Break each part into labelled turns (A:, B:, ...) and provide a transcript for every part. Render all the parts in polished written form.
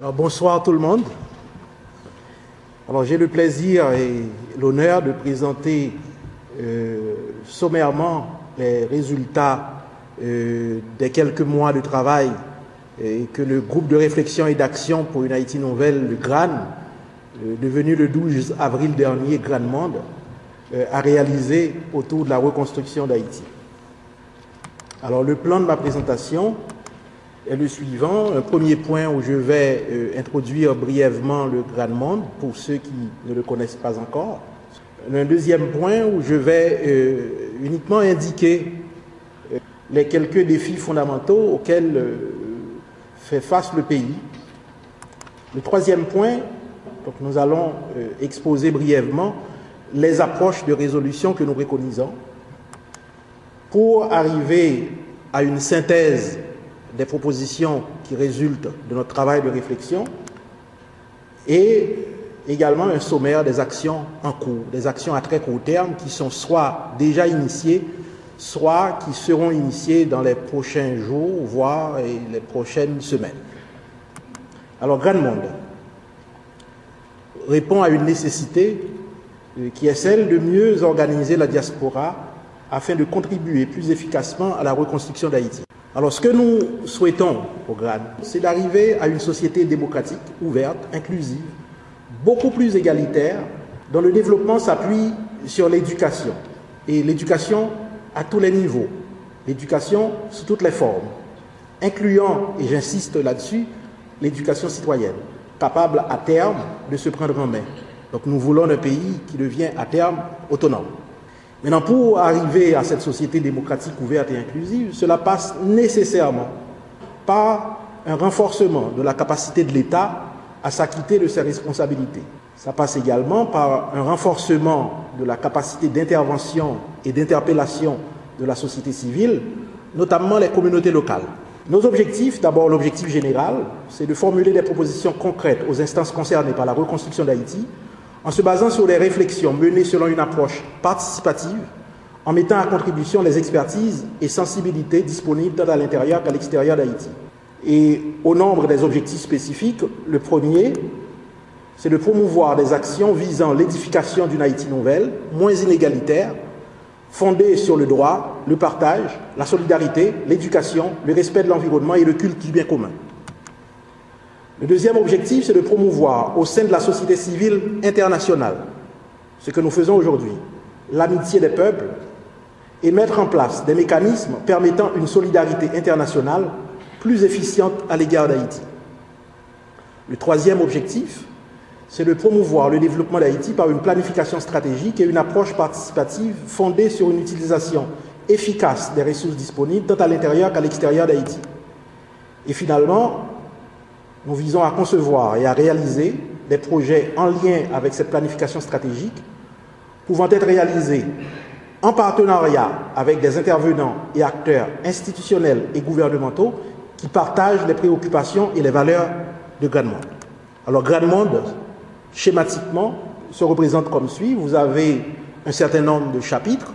A: Alors, bonsoir tout le monde. Alors j'ai le plaisir et l'honneur de présenter sommairement les résultats des quelques mois de travail que le groupe de réflexion et d'action pour une Haïti nouvelle, le GRAN, devenu le 12 avril dernier GRAN Monde, a réalisé autour de la reconstruction d'Haïti. Alors le plan de ma présentation est le suivant. Un premier point où je vais introduire brièvement le GRAN Monde pour ceux qui ne le connaissent pas encore. Un deuxième point où je vais uniquement indiquer les quelques défis fondamentaux auxquels fait face le pays. Le troisième point, donc nous allons exposer brièvement les approches de résolution que nous préconisons pour arriver à une synthèse des propositions qui résultent de notre travail de réflexion et également un sommaire des actions en cours, des actions à très court terme qui sont soit déjà initiées, soit qui seront initiées dans les prochains jours, voire les prochaines semaines. Alors, GRAN Monde répond à une nécessité qui est celle de mieux organiser la diaspora afin de contribuer plus efficacement à la reconstruction d'Haïti. Alors, ce que nous souhaitons au GRAN, c'est d'arriver à une société démocratique, ouverte, inclusive, beaucoup plus égalitaire, dont le développement s'appuie sur l'éducation. Et l'éducation à tous les niveaux, l'éducation sous toutes les formes, incluant, et j'insiste là-dessus, l'éducation citoyenne, capable à terme de se prendre en main. Donc nous voulons un pays qui devient à terme autonome. Maintenant, pour arriver à cette société démocratique ouverte et inclusive, cela passe nécessairement par un renforcement de la capacité de l'État à s'acquitter de ses responsabilités. Ça passe également par un renforcement de la capacité d'intervention et d'interpellation de la société civile, notamment les communautés locales. Nos objectifs, d'abord l'objectif général, c'est de formuler des propositions concrètes aux instances concernées par la reconstruction d'Haïti, en se basant sur des réflexions menées selon une approche participative, en mettant à contribution les expertises et sensibilités disponibles tant à l'intérieur qu'à l'extérieur d'Haïti. Et au nombre des objectifs spécifiques, le premier, c'est de promouvoir des actions visant l'édification d'une Haïti nouvelle, moins inégalitaire, fondée sur le droit, le partage, la solidarité, l'éducation, le respect de l'environnement et le culte du bien commun. Le deuxième objectif, c'est de promouvoir au sein de la société civile internationale, ce que nous faisons aujourd'hui, l'amitié des peuples et mettre en place des mécanismes permettant une solidarité internationale plus efficiente à l'égard d'Haïti. Le troisième objectif, c'est de promouvoir le développement d'Haïti par une planification stratégique et une approche participative fondée sur une utilisation efficace des ressources disponibles tant à l'intérieur qu'à l'extérieur d'Haïti. Et finalement, nous visons à concevoir et à réaliser des projets en lien avec cette planification stratégique pouvant être réalisés en partenariat avec des intervenants et acteurs institutionnels et gouvernementaux qui partagent les préoccupations et les valeurs de GRAN Monde. Alors GRAN Monde, schématiquement, se représente comme suit. Vous avez un certain nombre de chapitres,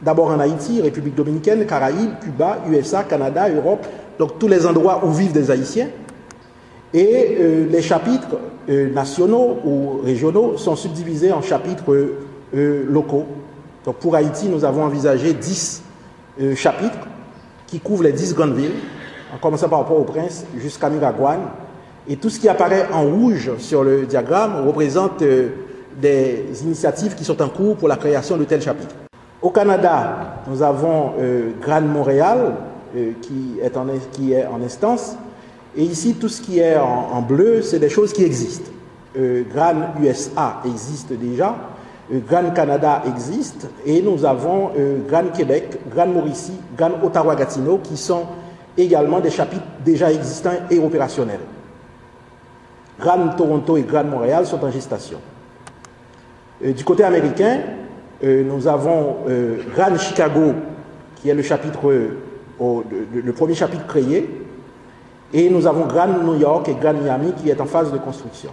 A: d'abord en Haïti, République dominicaine, Caraïbes, Cuba, USA, Canada, Europe, donc tous les endroits où vivent des Haïtiens. Et les chapitres nationaux ou régionaux sont subdivisés en chapitres locaux. Donc pour Haïti, nous avons envisagé 10 chapitres qui couvrent les 10 grandes villes, en commençant par Port-au-Prince jusqu'à Miragoâne. Et tout ce qui apparaît en rouge sur le diagramme représente des initiatives qui sont en cours pour la création de tels chapitres. Au Canada, nous avons GRAN Montréal qui est en instance. Et ici, tout ce qui est en bleu, c'est des choses qui existent. GRAN USA existe déjà, GRAN Canada existe, et nous avons GRAN Québec, GRAN Mauricie, GRAN Ottawa-Gatineau, qui sont également des chapitres déjà existants et opérationnels. GRAN Toronto et GRAN Montréal sont en gestation. Du côté américain, nous avons GRAN Chicago, qui est le premier chapitre créé, et nous avons GRAN New York et GRAN Miami qui est en phase de construction.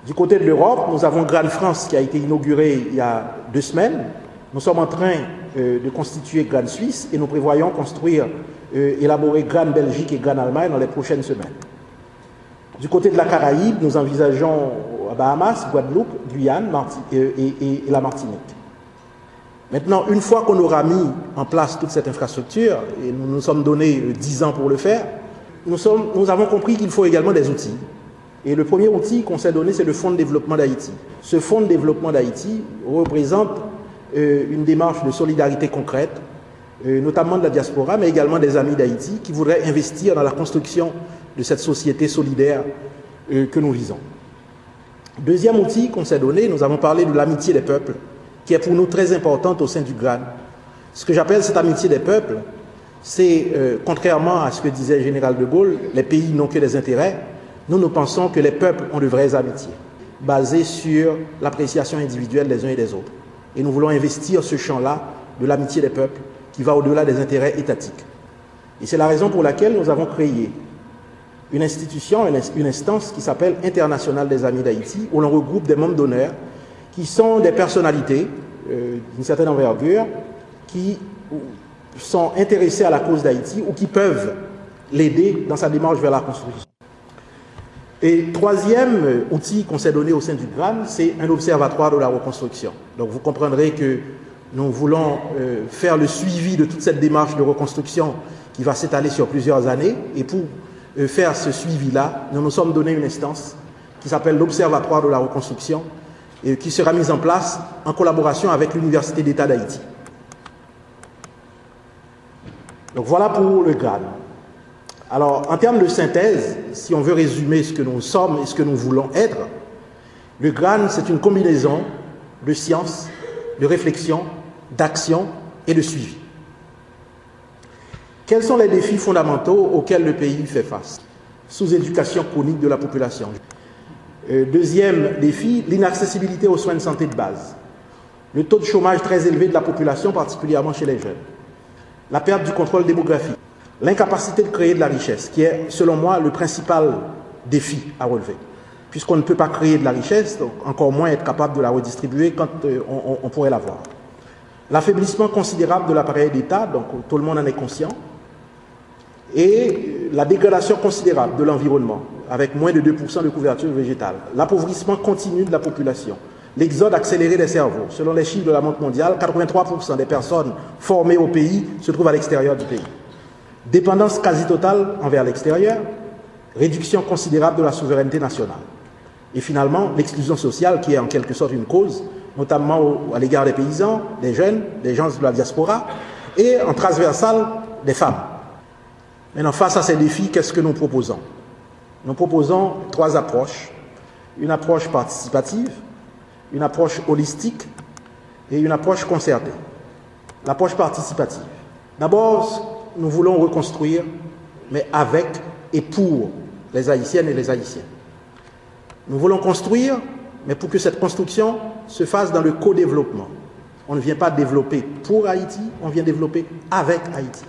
A: Du côté de l'Europe, nous avons GRAN France qui a été inauguré il y a 2 semaines. Nous sommes en train de constituer GRAN Suisse et nous prévoyons construire, élaborer GRAN Belgique et GRAN Allemagne dans les prochaines semaines. Du côté de la Caraïbe, nous envisageons Bahamas, Guadeloupe, Guyane et la Martinique. Maintenant, une fois qu'on aura mis en place toute cette infrastructure, et nous nous sommes donné 10 ans pour le faire, nous avons compris qu'il faut également des outils. Et le premier outil qu'on s'est donné, c'est le Fonds de développement d'Haïti. Ce Fonds de développement d'Haïti représente une démarche de solidarité concrète, notamment de la diaspora, mais également des amis d'Haïti qui voudraient investir dans la construction de cette société solidaire que nous visons. Deuxième outil qu'on s'est donné, nous avons parlé de l'amitié des peuples, qui est pour nous très importante au sein du GRAN. Ce que j'appelle cette amitié des peuples, c'est, contrairement à ce que disait le général de Gaulle, les pays n'ont que des intérêts, nous pensons que les peuples ont de vraies amitiés, basées sur l'appréciation individuelle des uns et des autres. Et nous voulons investir ce champ-là de l'amitié des peuples, qui va au-delà des intérêts étatiques. Et c'est la raison pour laquelle nous avons créé une institution, une instance qui s'appelle Internationale des Amis d'Haïti, où l'on regroupe des membres d'honneur qui sont des personnalités d'une certaine envergure, qui sont intéressés à la cause d'Haïti ou qui peuvent l'aider dans sa démarche vers la construction. Et troisième outil qu'on s'est donné au sein du GRAN, c'est un observatoire de la reconstruction. Donc vous comprendrez que nous voulons faire le suivi de toute cette démarche de reconstruction qui va s'étaler sur plusieurs années. Et pour faire ce suivi-là, nous nous sommes donné une instance qui s'appelle l'Observatoire de la reconstruction et qui sera mise en place en collaboration avec l'Université d'État d'Haïti. Donc voilà pour le GRAN. Alors, en termes de synthèse, si on veut résumer ce que nous sommes et ce que nous voulons être, le GRAN, c'est une combinaison de science, de réflexion, d'action et de suivi. Quels sont les défis fondamentaux auxquels le pays fait face? Sous-éducation chronique de la population. Deuxième défi, l'inaccessibilité aux soins de santé de base. Le taux de chômage très élevé de la population, particulièrement chez les jeunes. La perte du contrôle démographique. L'incapacité de créer de la richesse, qui est, selon moi, le principal défi à relever. Puisqu'on ne peut pas créer de la richesse, donc encore moins être capable de la redistribuer quand on pourrait l'avoir. L'affaiblissement considérable de l'appareil d'État, donc tout le monde en est conscient, et la dégradation considérable de l'environnement, avec moins de 2% de couverture végétale. L'appauvrissement continu de la population. L'exode accéléré des cerveaux. Selon les chiffres de la Banque mondiale, 83% des personnes formées au pays se trouvent à l'extérieur du pays. Dépendance quasi totale envers l'extérieur, réduction considérable de la souveraineté nationale. Et finalement, l'exclusion sociale qui est en quelque sorte une cause, notamment à l'égard des paysans, des jeunes, des gens de la diaspora, et en transversal, des femmes. Maintenant, face à ces défis, qu'est-ce que nous proposons? Nous proposons 3 approches. Une approche participative, une approche holistique et une approche concertée. L'approche participative. D'abord, nous voulons reconstruire, mais avec et pour les Haïtiennes et les Haïtiens. Nous voulons construire, mais pour que cette construction se fasse dans le co-développement. On ne vient pas développer pour Haïti, on vient développer avec Haïti.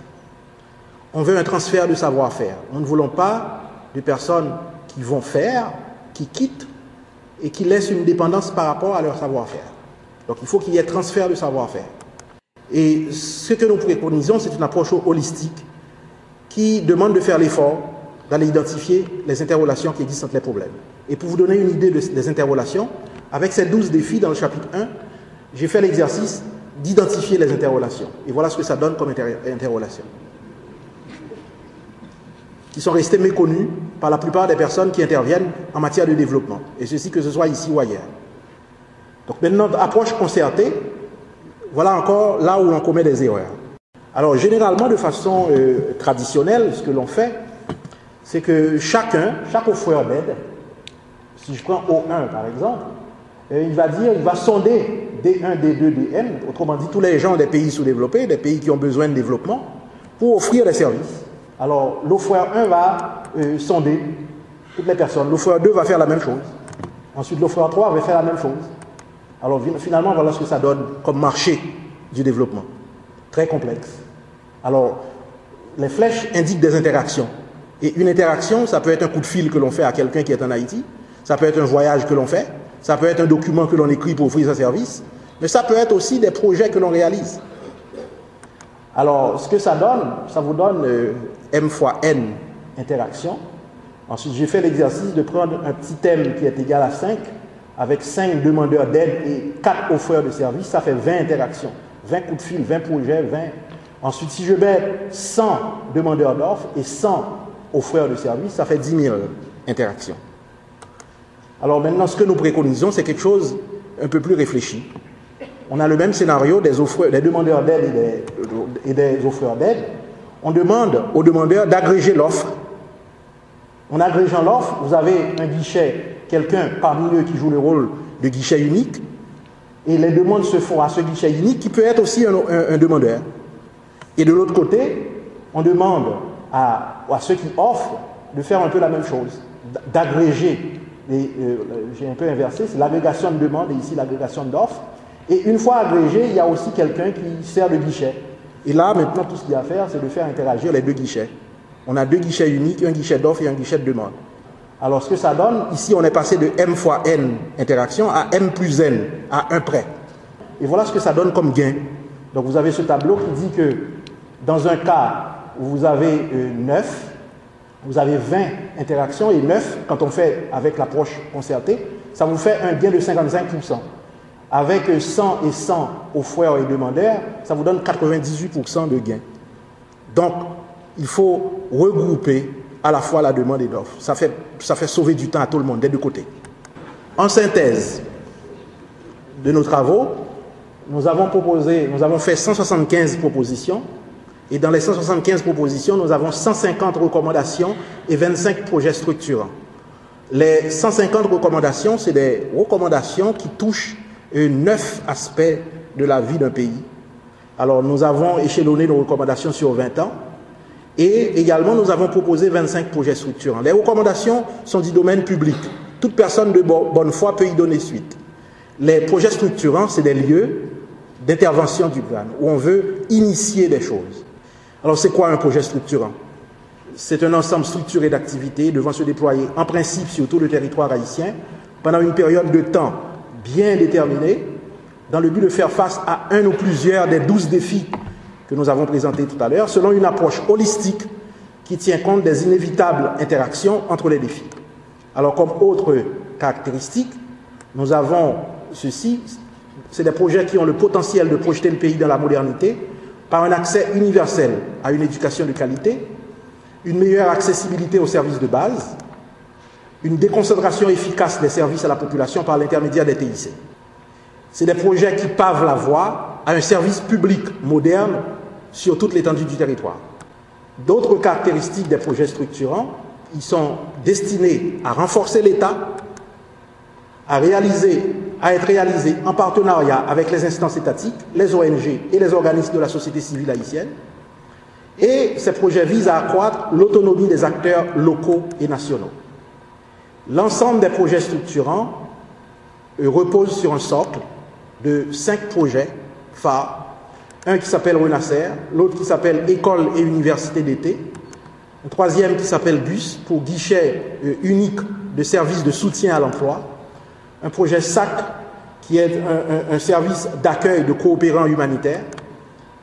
A: On veut un transfert de savoir-faire. Nous ne voulons pas de personnes qui vont faire, qui quittent et qui laissent une dépendance par rapport à leur savoir-faire. Donc il faut qu'il y ait transfert de savoir-faire. Et ce que nous préconisons, c'est une approche holistique qui demande de faire l'effort d'aller identifier les interrelations qui existent entre les problèmes. Et pour vous donner une idée des interrelations, avec ces 12 défis dans le chapitre 1, j'ai fait l'exercice d'identifier les interrelations. Et voilà ce que ça donne comme interrelations, qui sont restées méconnues par la plupart des personnes qui interviennent en matière de développement. Et ceci que ce soit ici ou ailleurs. Donc maintenant, approche concertée, voilà encore là où on commet des erreurs. Alors généralement, de façon traditionnelle, ce que l'on fait, c'est que chaque offreur d'aide, si je prends O1 par exemple, il va sonder D1, D2, DN, autrement dit tous les gens des pays sous-développés, des pays qui ont besoin de développement, pour offrir des services. Alors l'offreur 1 va sonder toutes les personnes, l'offreur 2 va faire la même chose, ensuite l'offreur 3 va faire la même chose. Alors finalement, voilà ce que ça donne comme marché du développement. Très complexe. Alors, les flèches indiquent des interactions. Et une interaction, ça peut être un coup de fil que l'on fait à quelqu'un qui est en Haïti, ça peut être un voyage que l'on fait, ça peut être un document que l'on écrit pour offrir un service, mais ça peut être aussi des projets que l'on réalise. Alors, ce que ça donne, ça vous donne M fois N interaction, Ensuite, j'ai fait l'exercice de prendre un petit thème qui est égal à 5, avec 5 demandeurs d'aide et 4 offreurs de services, ça fait 20 interactions, 20 coups de fil, 20 projets, 20... Ensuite, si je mets 100 demandeurs d'offres et 100 offreurs de services, ça fait 10 000 interactions. Alors maintenant, ce que nous préconisons, c'est quelque chose un peu plus réfléchi. On a le même scénario des demandeurs d'aide et des offreurs d'aide. On demande aux demandeurs d'agréger l'offre. En agrégeant l'offre, vous avez un guichet, quelqu'un parmi eux qui joue le rôle de guichet unique, et les demandes se font à ce guichet unique qui peut être aussi un demandeur. Et de l'autre côté, on demande à ceux qui offrent de faire un peu la même chose, d'agréger. J'ai un peu inversé, c'est l'agrégation de demandes et ici l'agrégation d'offres. Et une fois agrégé, il y a aussi quelqu'un qui sert de guichet. Et là, maintenant, tout ce qu'il y a à faire, c'est de faire interagir les deux guichets. On a deux guichets uniques, un guichet d'offres et un guichet de demande. Alors, ce que ça donne, ici, on est passé de M fois N interactions à M plus N, à 1 près. Et voilà ce que ça donne comme gain. Donc, vous avez ce tableau qui dit que dans un cas où vous avez 9, vous avez 20 interactions et 9, quand on fait avec l'approche concertée, ça vous fait un gain de 55%. Avec 100 et 100 offreurs et demandeurs, ça vous donne 98% de gain. Donc, il faut regrouper à la fois la demande et l'offre. Ça fait sauver du temps à tout le monde, des deux côtés. En synthèse de nos travaux, nous avons fait 175 propositions. Et dans les 175 propositions, nous avons 150 recommandations et 25 projets structurants. Les 150 recommandations, c'est des recommandations qui touchent 9 aspects de la vie d'un pays. Alors, nous avons échelonné nos recommandations sur 20 ans et également, nous avons proposé 25 projets structurants. Les recommandations sont du domaine public. Toute personne de bonne foi peut y donner suite. Les projets structurants, c'est des lieux d'intervention du GRAN où on veut initier des choses. Alors, c'est quoi un projet structurant? C'est un ensemble structuré d'activités devant se déployer en principe sur tout le territoire haïtien pendant une période de temps bien déterminée dans le but de faire face à un ou plusieurs des 12 défis que nous avons présentés tout à l'heure selon une approche holistique qui tient compte des inévitables interactions entre les défis. Alors, comme autre caractéristique, nous avons ceci, c'est des projets qui ont le potentiel de projeter le pays dans la modernité par un accès universel à une éducation de qualité, une meilleure accessibilité aux services de base, une déconcentration efficace des services à la population par l'intermédiaire des TIC. C'est des projets qui pavent la voie à un service public moderne sur toute l'étendue du territoire. D'autres caractéristiques des projets structurants, ils sont destinés à renforcer l'État, à être réalisés en partenariat avec les instances étatiques, les ONG et les organismes de la société civile haïtienne. Et ces projets visent à accroître l'autonomie des acteurs locaux et nationaux. L'ensemble des projets structurants repose sur un socle de 5 projets phares. Un qui s'appelle Renacer, l'autre qui s'appelle École et Université d'été, un troisième qui s'appelle BUS pour guichet unique de services de soutien à l'emploi, un projet SAC qui est un service d'accueil de coopérants humanitaires,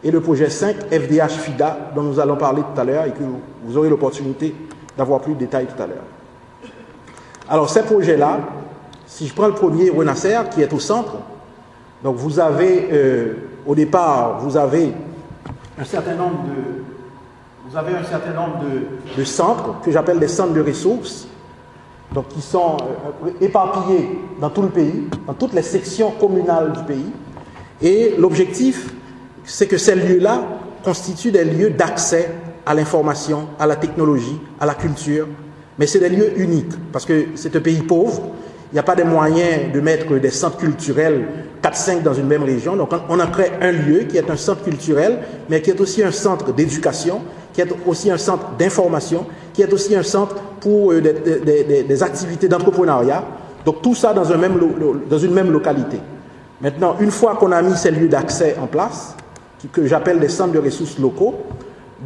A: et le projet 5, FDH-FIDA, dont nous allons parler tout à l'heure et que vous aurez l'opportunité d'avoir plus de détails tout à l'heure. Alors ces projets-là, si je prends le premier, Renacer, qui est au centre, donc vous avez, au départ, vous avez un certain nombre de centres, que j'appelle des centres de ressources, donc qui sont éparpillés dans tout le pays, dans toutes les sections communales du pays. Et l'objectif, c'est que ces lieux-là constituent des lieux d'accès à l'information, à la technologie, à la culture. Mais c'est des lieux uniques, parce que c'est un pays pauvre. Il n'y a pas de moyens de mettre des centres culturels 4-5 dans une même région. Donc on en crée un lieu qui est un centre culturel, mais qui est aussi un centre d'éducation, qui est aussi un centre d'information, qui est aussi un centre pour des activités d'entrepreneuriat. Donc tout ça dans une même localité. Maintenant, une fois qu'on a mis ces lieux d'accès en place, que j'appelle des centres de ressources locaux,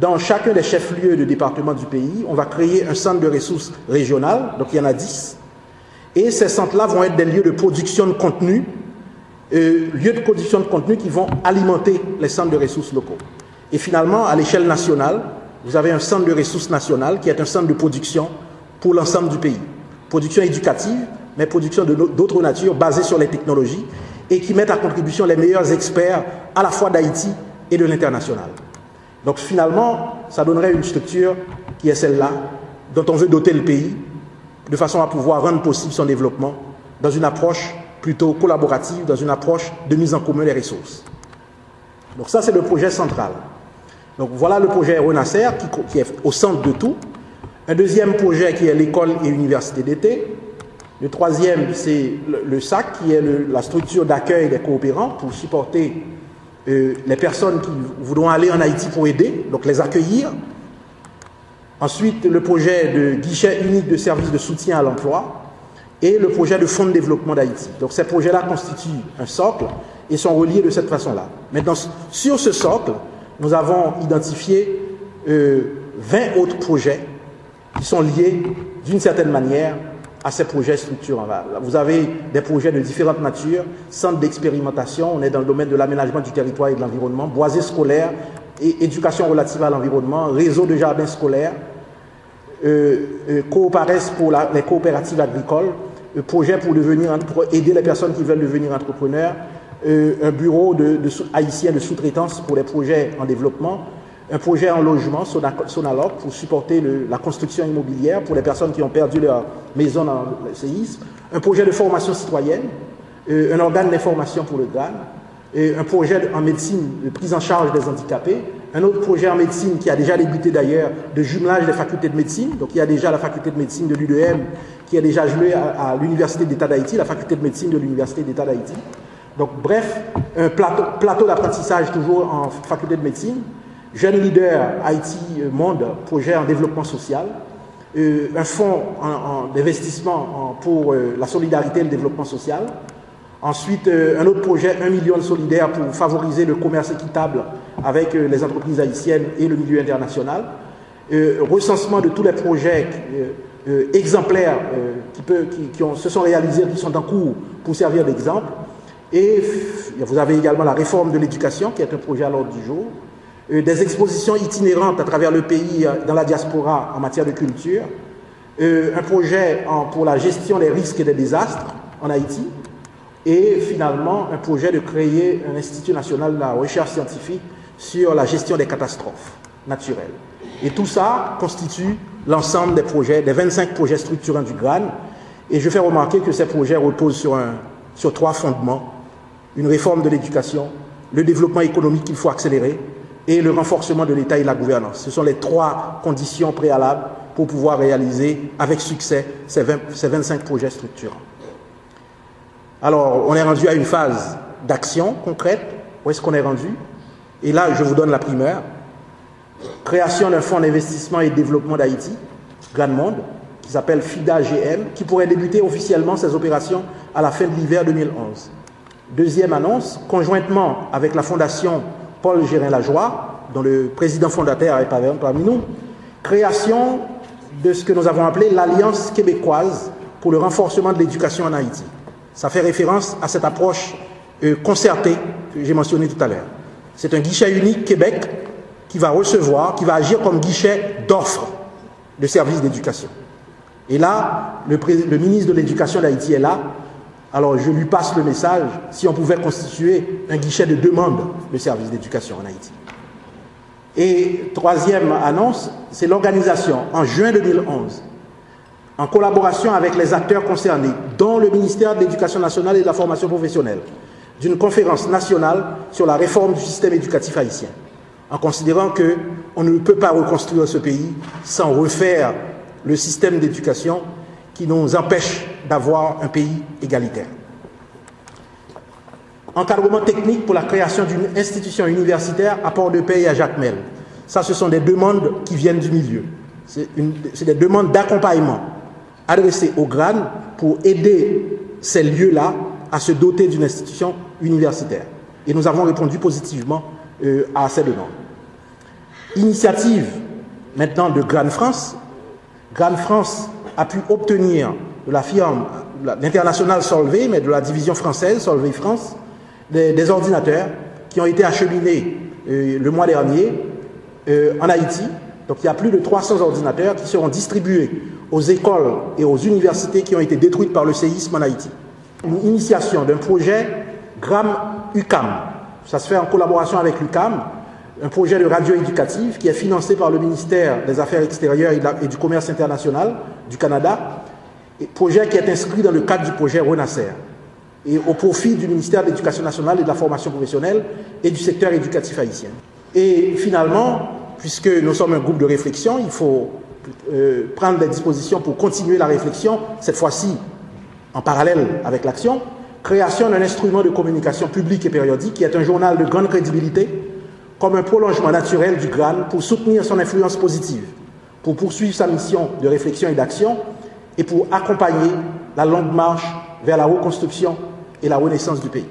A: dans chacun des chefs-lieux de département du pays, on va créer un centre de ressources régional, donc il y en a 10. Et ces centres-là vont être des lieux de production de contenu, qui vont alimenter les centres de ressources locaux. Et finalement, à l'échelle nationale, vous avez un centre de ressources nationales qui est un centre de production pour l'ensemble du pays. Production éducative, mais production d'autres natures basées sur les technologies et qui mettent à contribution les meilleurs experts à la fois d'Haïti et de l'international. Donc finalement, ça donnerait une structure qui est celle-là, dont on veut doter le pays, de façon à pouvoir rendre possible son développement dans une approche plutôt collaborative, dans une approche de mise en commun des ressources. Donc ça, c'est le projet central. Donc voilà le projet Renasser qui est au centre de tout. Un deuxième projet qui est l'école et université d'été. Le troisième, c'est le SAC, qui est la structure d'accueil des coopérants pour supporter les personnes qui voudront aller en Haïti pour aider, donc les accueillir. Ensuite, le projet de guichet unique de services de soutien à l'emploi et le projet de fonds de développement d'Haïti. Donc ces projets-là constituent un socle et sont reliés de cette façon-là. Maintenant, sur ce socle, nous avons identifié 20 autres projets qui sont liés d'une certaine manière à ces projets structurants. Vous avez des projets de différentes natures, centres d'expérimentation, on est dans le domaine de l'aménagement du territoire et de l'environnement, boisés scolaires et éducation relative à l'environnement, réseau de jardins scolaires, Coopères pour les coopératives agricoles, projet pour aider les personnes qui veulent devenir entrepreneurs, un bureau haïtien de sous-traitance pour les projets en développement, un projet en logement, Sonaloc, pour supporter la construction immobilière pour les personnes qui ont perdu leur maison dans le séisme, un projet de formation citoyenne, un organe d'information pour le GRAN, un projet en médecine de prise en charge des handicapés, un autre projet en médecine qui a déjà débuté d'ailleurs de jumelage des facultés de médecine. Donc il y a déjà la faculté de médecine de l'UDM qui est déjà jumelée à l'Université d'État d'Haïti, la faculté de médecine de l'Université d'État d'Haïti. Donc bref, un plateau d'apprentissage toujours en faculté de médecine, Jeune Leader Haïti Monde, projet en développement social, un fonds d'investissement pour la solidarité et le développement social. Ensuite, un autre projet, 1 million de solidaires pour favoriser le commerce équitable avec les entreprises haïtiennes et le milieu international. Recensement de tous les projets exemplaires qui se sont réalisés, qui sont en cours pour servir d'exemple. Et vous avez également la réforme de l'éducation, qui est un projet à l'ordre du jour. Des expositions itinérantes à travers le pays dans la diaspora en matière de culture. Un projet pour la gestion des risques et des désastres en Haïti. Et finalement, un projet de créer un Institut national de la recherche scientifique sur la gestion des catastrophes naturelles. Et tout ça constitue l'ensemble des projets, des 25 projets structurants du GRAN. Et je fais remarquer que ces projets reposent sur 3 fondements. Une réforme de l'éducation, le développement économique qu'il faut accélérer et le renforcement de l'État et de la gouvernance. Ce sont les 3 conditions préalables pour pouvoir réaliser avec succès ces 25 projets structurants. Alors, on est rendu à une phase d'action concrète. Où est-ce qu'on est rendu? Et là, je vous donne la primeur. Création d'un fonds d'investissement et de développement d'Haïti, Grand Monde, qui s'appelle FIDA-GM, qui pourrait débuter officiellement ses opérations à la fin de l'hiver 2011. Deuxième annonce, conjointement avec la fondation Paul Gérin-Lajoie, dont le président fondateur est parmi nous, création de ce que nous avons appelé l'Alliance québécoise pour le renforcement de l'éducation en Haïti. Ça fait référence à cette approche concertée que j'ai mentionnée tout à l'heure. C'est un guichet unique Québec qui va agir comme guichet d'offre de services d'éducation. Et là, le ministre de l'Éducation d'Haïti est là. Alors je lui passe le message, si on pouvait constituer un guichet de demande de services d'éducation en Haïti. Et troisième annonce, c'est l'organisation en juin 2011, en collaboration avec les acteurs concernés, dont le ministère de l'Éducation nationale et de la formation professionnelle, d'une conférence nationale sur la réforme du système éducatif haïtien, en considérant qu'on ne peut pas reconstruire ce pays sans refaire le système d'éducation qui nous empêche d'avoir un pays égalitaire. Encadrement technique pour la création d'une institution universitaire à Port-de-Paix et à Jacmel. Ça, ce sont des demandes qui viennent du milieu. C'est des demandes d'accompagnement adressées au GRAN pour aider ces lieux-là à se doter d'une institution universitaire. Et nous avons répondu positivement à ces demandes. Initiative maintenant de GRAN France. GRAN France a pu obtenir de la firme, l'international Solvay, mais de la division française, Solvay France, des ordinateurs qui ont été acheminés le mois dernier en Haïti. Donc il y a plus de 300 ordinateurs qui seront distribués aux écoles et aux universités qui ont été détruites par le séisme en Haïti. Une initiation d'un projet GRAM-UQAM, ça se fait en collaboration avec l'UQAM, un projet de radio éducative qui est financé par le ministère des Affaires extérieures et du Commerce international du Canada, et projet qui est inscrit dans le cadre du projet Renasser, et au profit du ministère de l'Éducation nationale et de la formation professionnelle et du secteur éducatif haïtien. Et finalement, puisque nous sommes un groupe de réflexion, il faut prendre des dispositions pour continuer la réflexion, cette fois-ci en parallèle avec l'action, création d'un instrument de communication publique et périodique qui est un journal de grande crédibilité, comme un prolongement naturel du GRAN pour soutenir son influence positive, pour poursuivre sa mission de réflexion et d'action et pour accompagner la longue marche vers la reconstruction et la renaissance du pays.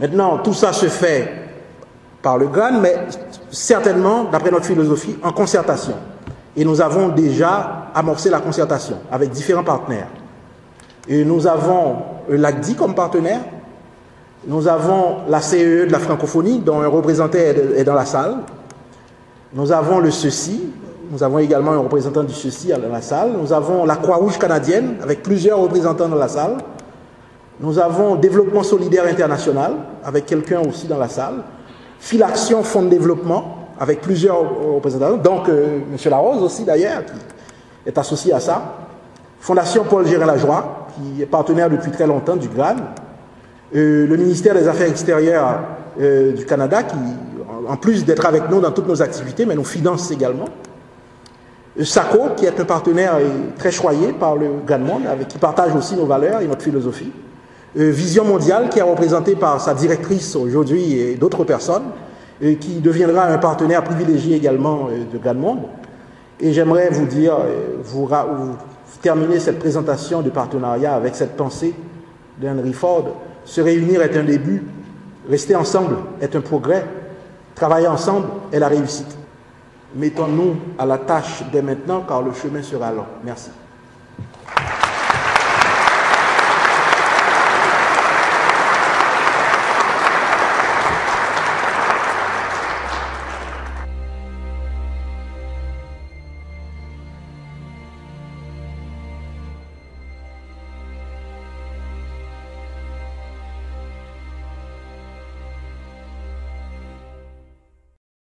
A: Maintenant, tout ça se fait par le GRAN, mais certainement, d'après notre philosophie, en concertation. Et nous avons déjà amorcé la concertation avec différents partenaires. Et nous avons l'ACDI comme partenaire, nous avons la CEE de la francophonie, dont un représentant est dans la salle. Nous avons le CECI, nous avons également un représentant du CECI dans la salle. Nous avons la Croix-Rouge canadienne, avec plusieurs représentants dans la salle. Nous avons Développement solidaire international, avec quelqu'un aussi dans la salle. Philaction Fonds de développement, avec plusieurs représentants. Donc, M. Larose aussi d'ailleurs, qui est associé à ça. Fondation Paul Gérin-Lajoie, qui est partenaire depuis très longtemps du GRAN. Le ministère des Affaires extérieures du Canada, qui, en plus d'être avec nous dans toutes nos activités, mais nous finance également. SACO, qui est un partenaire très choyé par le GRAN Monde, avec qui partage aussi nos valeurs et notre philosophie. Vision mondiale, qui est représentée par sa directrice aujourd'hui et d'autres personnes, qui deviendra un partenaire privilégié également de GRAN Monde. Et j'aimerais vous dire, vous terminer cette présentation de partenariat avec cette pensée d'Henry Ford. Se réunir est un début, rester ensemble est un progrès, travailler ensemble est la réussite. Mettons-nous à la tâche dès maintenant car le chemin sera long. Merci.